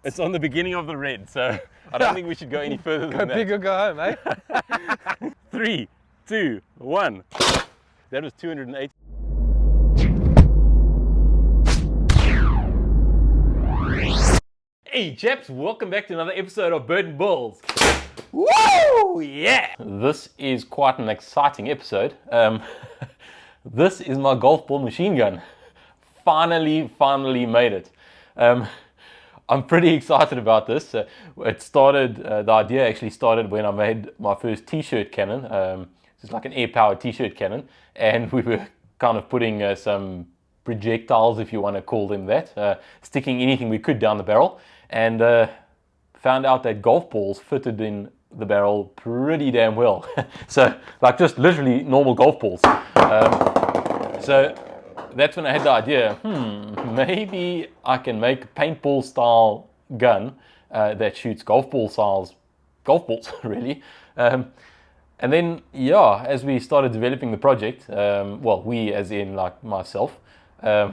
It's on the beginning of the red, so I don't think we should go any further than that. Go big or go home, eh? 3, 2, 1. That was 280. Hey chaps, welcome back to another episode of Burton Builds. Woo! Yeah! This is quite an exciting episode. This is my golf ball machine gun. Finally made it. I'm pretty excited about this. It started, the idea actually started when I made my first t-shirt cannon. It's like an air-powered t-shirt cannon, and we were kind of putting some projectiles, if you want to call them that, sticking anything we could down the barrel, and found out that golf balls fitted in the barrel pretty damn well. So, like just literally normal golf balls. So that's when I had the idea, maybe I can make a paintball style gun that shoots golf balls, really. And then, yeah, as we started developing the project, well, we as in like myself, I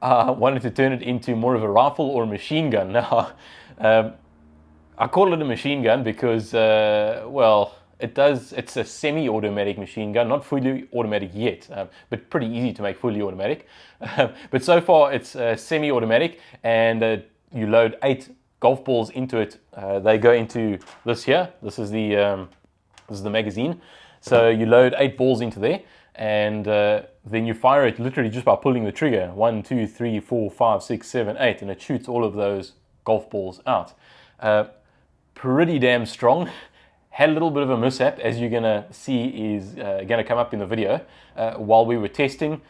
wanted to turn it into more of a rifle or a machine gun. Now, I call it a machine gun because, well, it's a semi-automatic machine gun, not fully automatic yet, but pretty easy to make fully automatic. But so far it's semi-automatic, and you load 8 golf balls into it. They go into this here. This is the magazine. So you load 8 balls into there, and then you fire it literally just by pulling the trigger. 1, 2, 3, 4, 5, 6, 7, 8, and it shoots all of those golf balls out. Pretty damn strong. Had a little bit of a mishap, as you're gonna see is gonna come up in the video. While we were testing,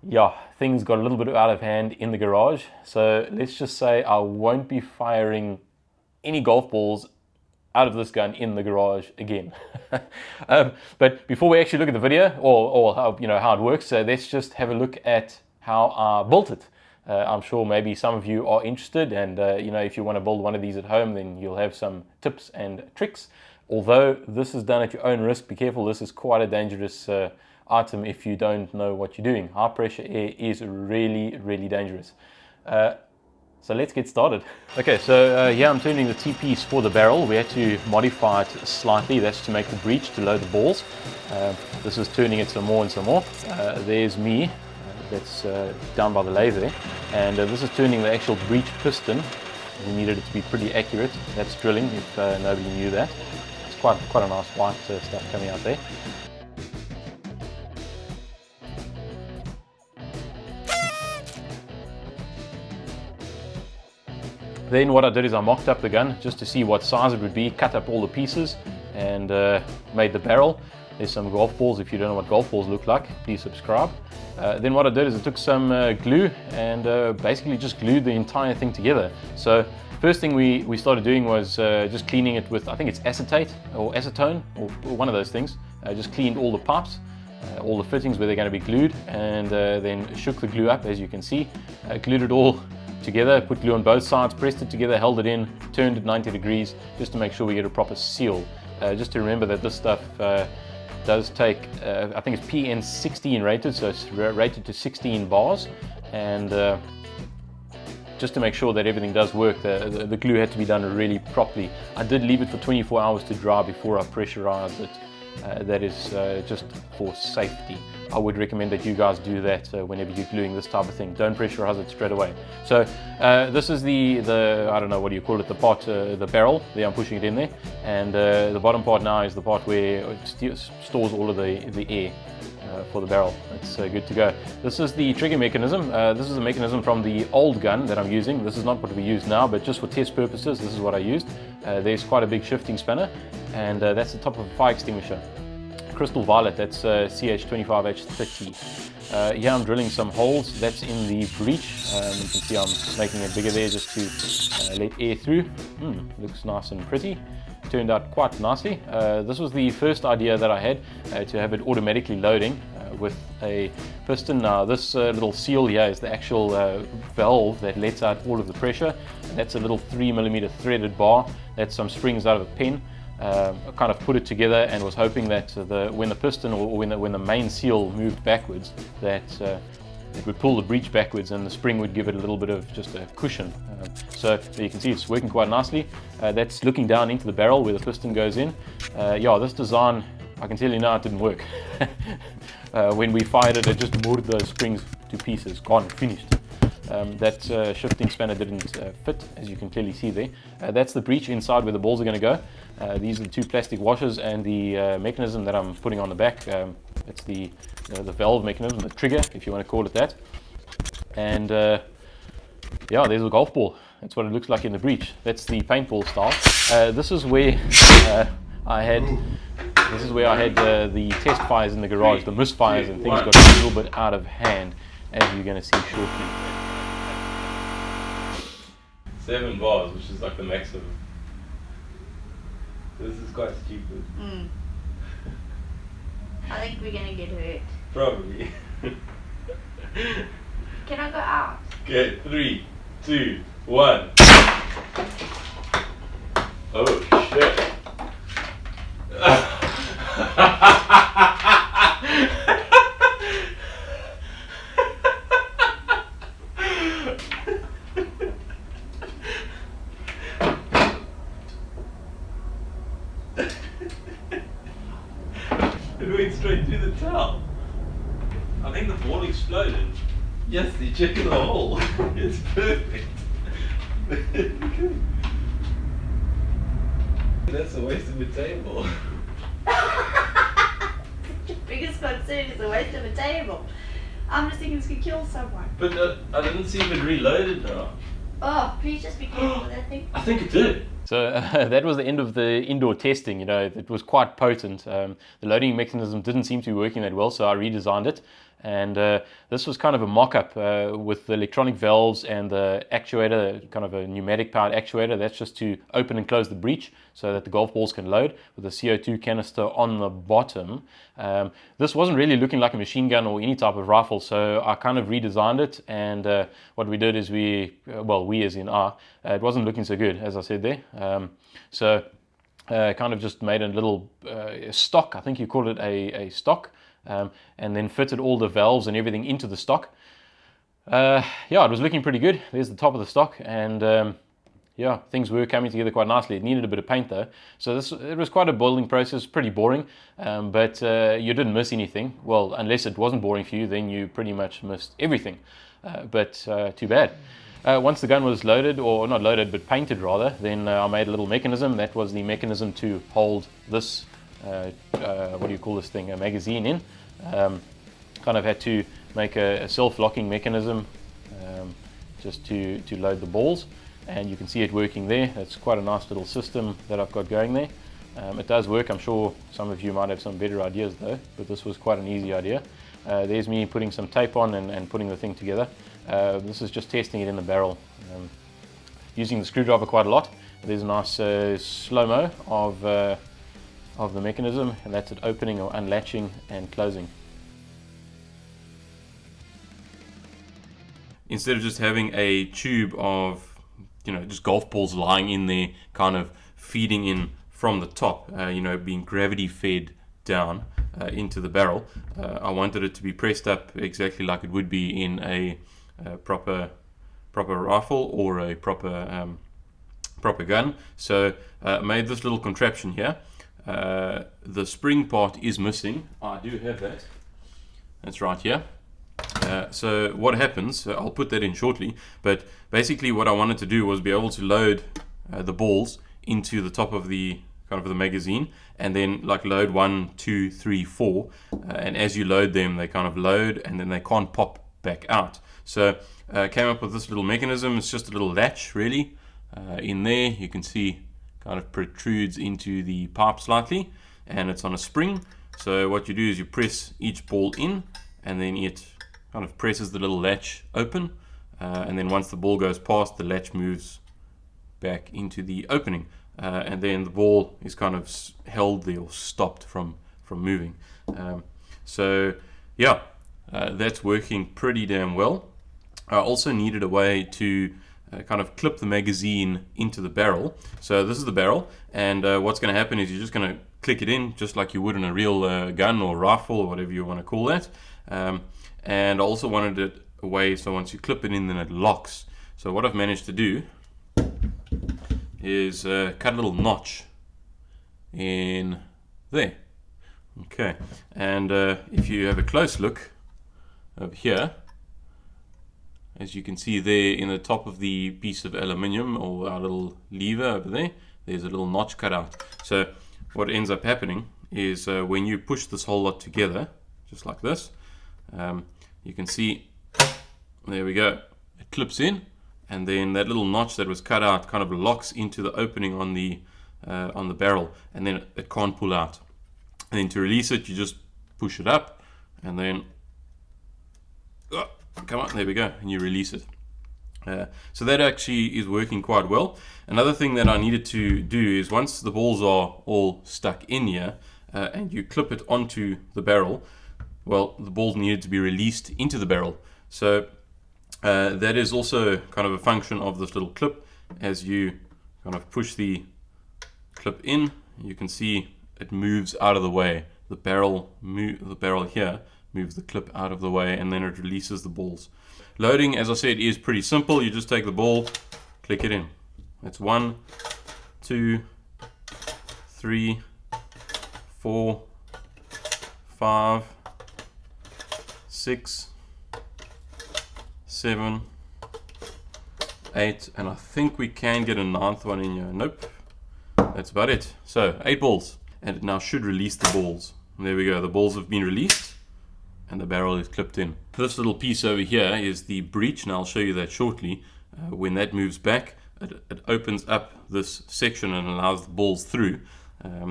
yeah, things got a little bit out of hand in the garage. So let's just say I won't be firing any golf balls out of this gun in the garage again. But before we actually look at the video or how, how it works, let's just have a look at how I built it. I'm sure maybe some of you are interested, and if you want to build one of these at home, then you'll have some tips and tricks. Although this is done at your own risk, be careful, this is quite a dangerous item if you don't know what you're doing. High pressure air is really dangerous. So let's get started. Okay, so yeah, I'm turning the T-piece for the barrel. We had to modify it slightly. That's to make the breech to load the balls. This is turning it some more and some more. There's me, that's down by the lathe there. And this is turning the actual breech piston. We needed it to be pretty accurate. That's drilling, if nobody knew that. It's quite a nice white stuff coming out there. Then what I did is I mocked up the gun just to see what size it would be, cut up all the pieces, and made the barrel. There's some golf balls. If you don't know what golf balls look like, please subscribe. Then what I did is I took some glue and basically just glued the entire thing together. So first thing we started doing was just cleaning it with, I think it's acetate or acetone or one of those things. Just cleaned all the pipes, all the fittings where they're going to be glued, and then shook the glue up, as you can see. Glued it all together, put glue on both sides, pressed it together, held it in, turned it 90 degrees just to make sure we get a proper seal. Just to remember that this stuff does take, I think it's PN 16 rated, so it's rated to 16 bars, and just to make sure that everything does work, the glue had to be done really properly. I did leave it for 24 hours to dry before I pressurized it. That is just for safety. I would recommend that you guys do that whenever you're gluing this type of thing. Don't pressurize it straight away. So this is the I don't know, what do you call it, the part, the barrel. There, I'm pushing it in there, and the bottom part now is the part where it stores all of the air for the barrel. It's good to go. This is the trigger mechanism. This is a mechanism from the old gun that I'm using. This is not what we use now, but just for test purposes, this is what I used. There's quite a big shifting spanner, and that's the top of a fire extinguisher. Crystal violet, that's CH25H30. Here I'm drilling some holes. That's in the breech. You can see I'm making it bigger there just to let air through. Looks nice and pretty. Turned out quite nicely. This was the first idea that I had, to have it automatically loading with a piston. Now this little seal here is the actual valve that lets out all of the pressure. That's a little 3mm threaded bar. That's some springs out of a pen. I kind of put it together and was hoping that when the piston or when the main seal moved backwards, that it would pull the breech backwards and the spring would give it a little bit of just a cushion. So there you can see it's working quite nicely. That's looking down into the barrel where the piston goes in. Yeah, this design, I can tell you now, it didn't work. When we fired it, it just moved those springs to pieces, gone, finished. That shifting spanner didn't fit, as you can clearly see there. That's the breech inside where the balls are going to go. These are the two plastic washers and the mechanism that I'm putting on the back. It's the valve mechanism, the trigger, if you want to call it that. And yeah, there's a golf ball. That's what it looks like in the breech. That's the paintball style. This is where I had the test fires in the garage, the misfires, and things got a little bit out of hand, as you're going to see shortly. 7 bars, which is like the maximum. This is quite stupid. I think we're gonna get hurt. Probably. Can I go out? Okay, 3, 2, 1. Oh shit. It went straight through the towel. I think the ball exploded. Yes, you check in the hole. It's perfect. That's a waste of a table. Your biggest concern is the waste of a table. I'm just thinking this could kill someone. But I didn't see if it reloaded now. Oh, please just be careful with that thing. I think it did. So that was the end of the indoor testing. You know, it was quite potent. The loading mechanism didn't seem to be working that well, so I redesigned it. And this was kind of a mock-up with the electronic valves and the actuator, kind of a pneumatic powered actuator. That's just to open and close the breech so that the golf balls can load with a CO2 canister on the bottom. This wasn't really looking like a machine gun or any type of rifle, so I kind of redesigned it. And what we did is we as in it wasn't looking so good, as I said there. So kind of just made a little stock, I think you call it a stock. And then fitted all the valves and everything into the stock. Yeah, it was looking pretty good. There's the top of the stock, and yeah, things were coming together quite nicely. It needed a bit of paint though, so it was quite a building process, pretty boring, but you didn't miss anything. Well, unless it wasn't boring for you, then you pretty much missed everything, but too bad. Once the gun was loaded, or not loaded, but painted rather, then I made a little mechanism. That was the mechanism to hold this what do you call this thing, a magazine in. Kind of had to make a self-locking mechanism just to load the balls, and you can see it working there. That's quite a nice little system that I've got going there. It does work. I'm sure some of you might have some better ideas though, but this was quite an easy idea. There's me putting some tape on and putting the thing together. This is just testing it in the barrel, using the screwdriver quite a lot. There's a nice slow-mo of the mechanism, and that's it opening or unlatching and closing. Instead of just having a tube of, just golf balls lying in there, kind of feeding in from the top, being gravity fed down into the barrel, I wanted it to be pressed up exactly like it would be in a proper rifle or a proper gun. So I made this little contraption here. The spring part is missing. I do have that. That's right here. So what happens, I'll put that in shortly, but basically what I wanted to do was be able to load the balls into the top of the kind of the magazine, and then like load 1, 2, 3, 4, and as you load them they kind of load and then they can't pop back out. So came up with this little mechanism. It's just a little latch really. In there you can see kind of protrudes into the pipe slightly, and it's on a spring. So what you do is you press each ball in, and then it kind of presses the little latch open, and then once the ball goes past, the latch moves back into the opening, and then the ball is kind of held there or stopped from moving. So yeah, that's working pretty damn well. I also needed a way to kind of clip the magazine into the barrel. So this is the barrel, and what's going to happen is you're just going to click it in just like you would in a real gun or rifle or whatever you want to call that. And I also wanted it away, so once you clip it in, then it locks. So what I've managed to do is cut a little notch in there. Okay, and if you have a close look over here, as you can see there in the top of the piece of aluminium, or our little lever over there, there's a little notch cut out. So what ends up happening is when you push this whole lot together, just like this, you can see, there we go, it clips in, and then that little notch that was cut out kind of locks into the opening on the barrel, and then it can't pull out. And then to release it, you just push it up, and then come on, there we go, and you release it. So that actually is working quite well. Another thing that I needed to do is, once the balls are all stuck in here and you clip it onto the barrel, well, the balls needed to be released into the barrel. So that is also kind of a function of this little clip. As you kind of push the clip in, you can see it moves out of the way. The barrel here moves the clip out of the way, and then it releases the balls. Loading, as I said, is pretty simple. You just take the ball, click it in. That's 1, 2, 3, 4, 5, 6, 7, 8, and I think we can get a 9th one in here. Nope, that's about it. So 8 balls, and it now should release the balls. And there we go, the balls have been released and the barrel is clipped in. This little piece over here is the breech, and I'll show you that shortly. When that moves back, it opens up this section and allows the balls through.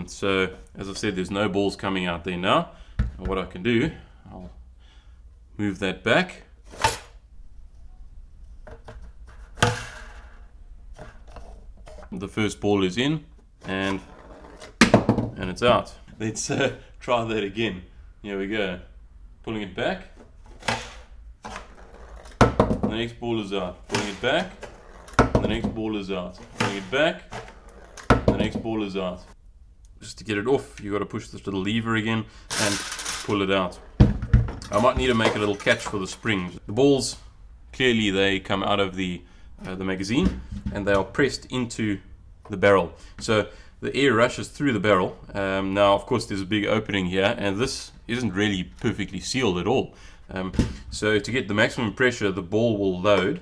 So as I said, there's no balls coming out there now. And what I can do, I'll move that back. The first ball is in, and it's out. Let's try that again. Here we go. Pulling it back. The next ball is out. Pulling it back. The next ball is out. Pulling it back. The next ball is out. Just to get it off, you got to push this little lever again and pull it out. I might need to make a little catch for the springs. The balls, clearly they come out of the magazine, and they are pressed into the barrel. So the air rushes through the barrel. Now, of course, there's a big opening here, and this isn't really perfectly sealed at all. So to get the maximum pressure, the ball will load.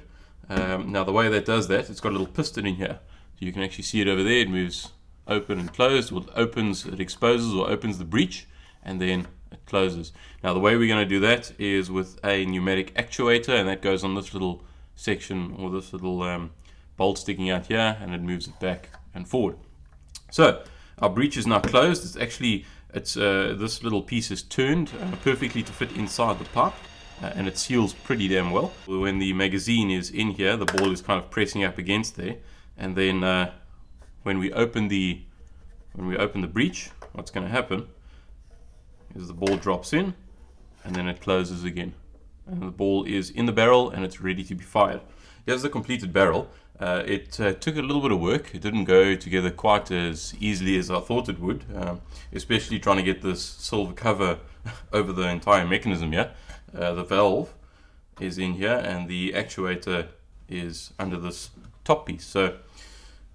Now, the way that does that, it's got a little piston in here. So you can actually see it over there. It moves open and closed. Well, it opens, it exposes or opens the breech, and then it closes. Now, the way we're going to do that is with a pneumatic actuator, and that goes on this little section, or this little bolt sticking out here, and it moves it back and forward. So our breech is now closed. It's actually, this little piece is turned perfectly to fit inside the pipe, and it seals pretty damn well. When the magazine is in here, the ball is kind of pressing up against there, and then when we open the breech, what's going to happen is the ball drops in, and then it closes again, and the ball is in the barrel and it's ready to be fired. Here's the completed barrel. It took a little bit of work. It didn't go together quite as easily as I thought it would, especially trying to get this silver cover over the entire mechanism here. The valve is in here, and the actuator is under this top piece. So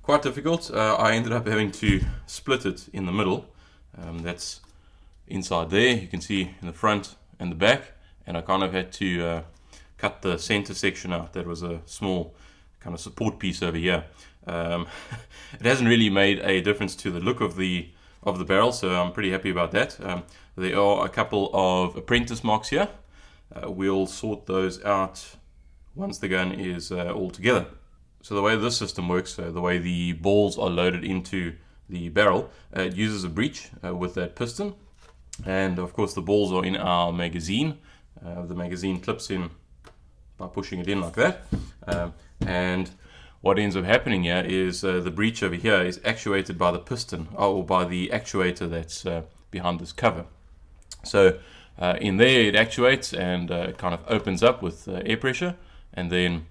quite difficult. I ended up having to split it in the middle. That's inside there. You can see in the front and the back, and I kind of had to cut the center section out. That was a small kind of support piece over here. It hasn't really made a difference to the look of the barrel, so I'm pretty happy about that. There are a couple of apprentice marks here. We'll sort those out once the gun is all together. So the way this system works, the way the balls are loaded into the barrel, it uses a breech with that piston, and of course the balls are in our magazine. The magazine clips in by pushing it in like that, and what ends up happening here is the breech over here is actuated by the piston, or by the actuator that's behind this cover. So in there it actuates, and it kind of opens up with air pressure, and then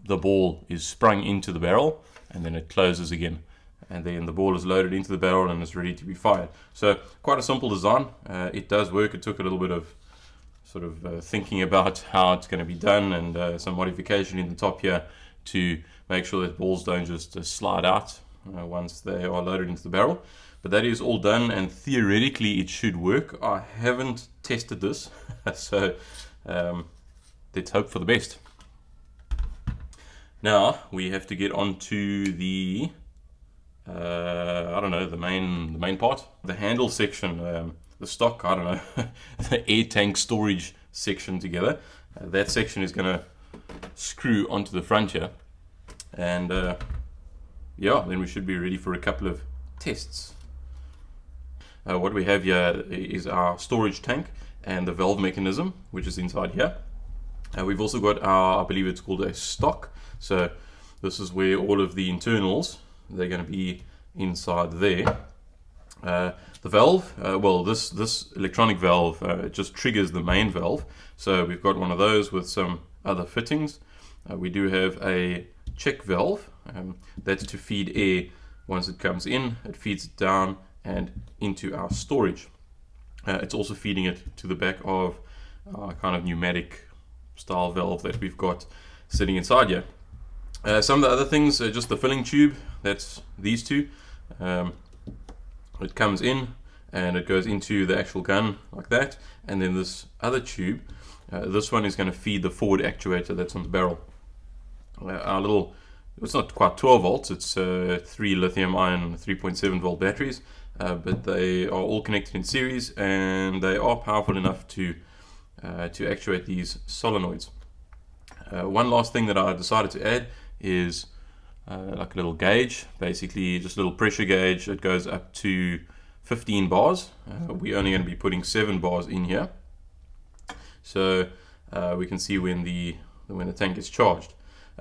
the ball is sprung into the barrel, and then it closes again, and then the ball is loaded into the barrel and is ready to be fired. So quite a simple design. It does work. It took a little bit of sort of thinking about how it's going to be done, and some modification in the top here to make sure that balls don't just slide out once they are loaded into the barrel. But that is all done, and theoretically it should work. I haven't tested this, so let's hope for the best. Now we have to get onto the I don't know, the main part, the handle section, the stock, I don't know, the air tank storage section together. That section is going to screw onto the front here, and yeah, then we should be ready for a couple of tests. What we have here is our storage tank and the valve mechanism, which is inside here. We've also got our, I believe it's called a stock. So this is where all of the internals, they're going to be inside there. The valve, well, this electronic valve just triggers the main valve. So we've got one of those with some other fittings. We do have a check valve. That's to feed air. Once it comes in, it feeds it down and into our storage. It's also feeding it to the back of our kind of pneumatic style valve that we've got sitting inside here. Some of the other things, just the filling tube, that's these two. It comes in and it goes into the actual gun like that, and then this other tube, this one is going to feed the forward actuator that's on the barrel. Our little, it's not quite 12 volts, it's 3 lithium ion 3.7 volt batteries, but they are all connected in series, and they are powerful enough to actuate these solenoids. One last thing that I decided to add is like a little gauge, basically just a little pressure gauge. It goes up to 15 bars. We're only going to be putting 7 bars in here, so we can see when the tank is charged.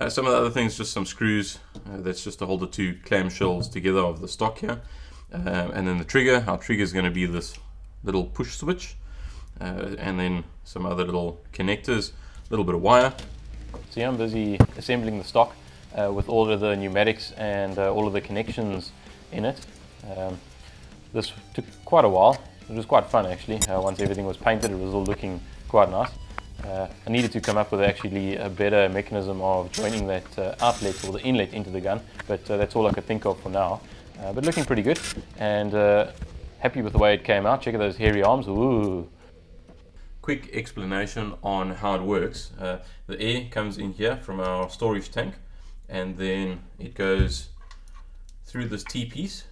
Some of the other things, just some screws. That's just to hold the two clamshells together of the stock here, and then the trigger. Our trigger is going to be this little push switch, and then some other little connectors, a little bit of wire. So yeah, I'm busy assembling the stock with all of the pneumatics and all of the connections in it. This took quite a while. It was quite fun actually. Once everything was painted, it was all looking quite nice. I needed to come up with actually a better mechanism of joining that outlet or the inlet into the gun, but that's all I could think of for now. But looking pretty good, and happy with the way it came out. Check out those hairy arms. Ooh. Quick explanation on how it works. The air comes in here from our storage tank, and then it goes through this T-piece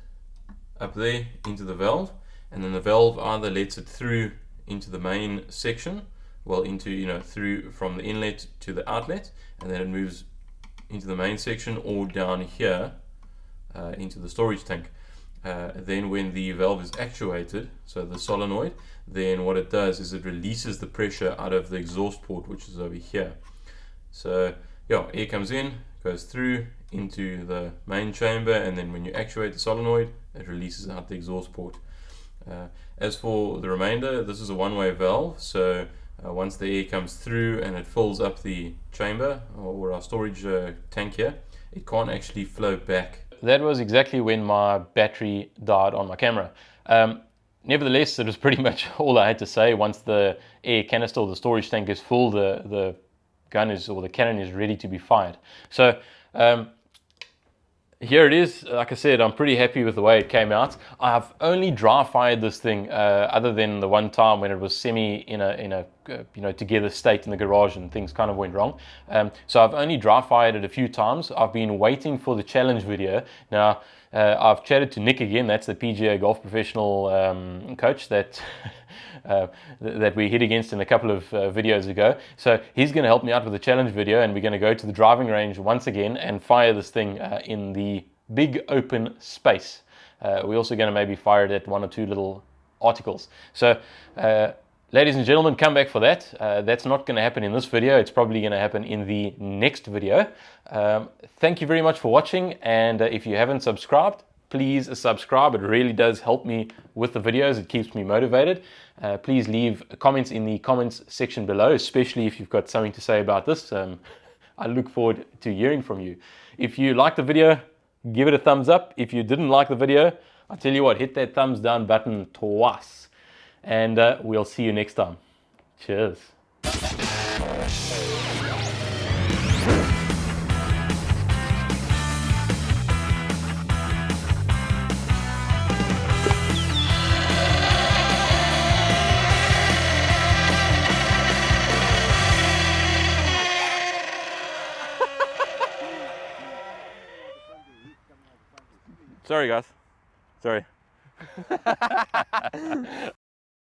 up there into the valve, and then the valve either lets it through into the main section, well, into, you know, through from the inlet to the outlet, and then it moves into the main section, or down here into the storage tank. Then when the valve is actuated, so the solenoid, then what it does is it releases the pressure out of the exhaust port, which is over here. So yeah, air comes in, goes through into the main chamber, and then when you actuate the solenoid, it releases out the exhaust port. As for the remainder, this is a one-way valve, so once the air comes through and it fills up the chamber or our storage tank here, it can't actually flow back. That was exactly when my battery died on my camera. Nevertheless, it was pretty much all I had to say. Once the air canister or the storage tank is full, the gun is, or the cannon is ready to be fired. So here it is. Like I said, I'm pretty happy with the way it came out. I've only dry fired this thing, other than the one time when it was semi in a you know, together state in the garage and things kind of went wrong. So I've only dry fired it a few times. I've been waiting for the challenge video. Now I've chatted to Nick again. That's the PGA golf professional coach that that we hit against in a couple of videos ago. So he's going to help me out with the challenge video, and we're going to go to the driving range once again and fire this thing in the big open space. We're also going to maybe fire it at one or two little articles. So ladies and gentlemen, come back for that. That's not going to happen in this video. It's probably going to happen in the next video. Thank you very much for watching, and if you haven't subscribed, please subscribe. It really does help me with the videos. It keeps me motivated. Please leave comments in the comments section below, especially if you've got something to say about this. I look forward to hearing from you. If you liked the video, give it a thumbs up. If you didn't like the video, I tell you what, hit that thumbs down button twice. And we'll see you next time. Cheers. Sorry, guys. Sorry.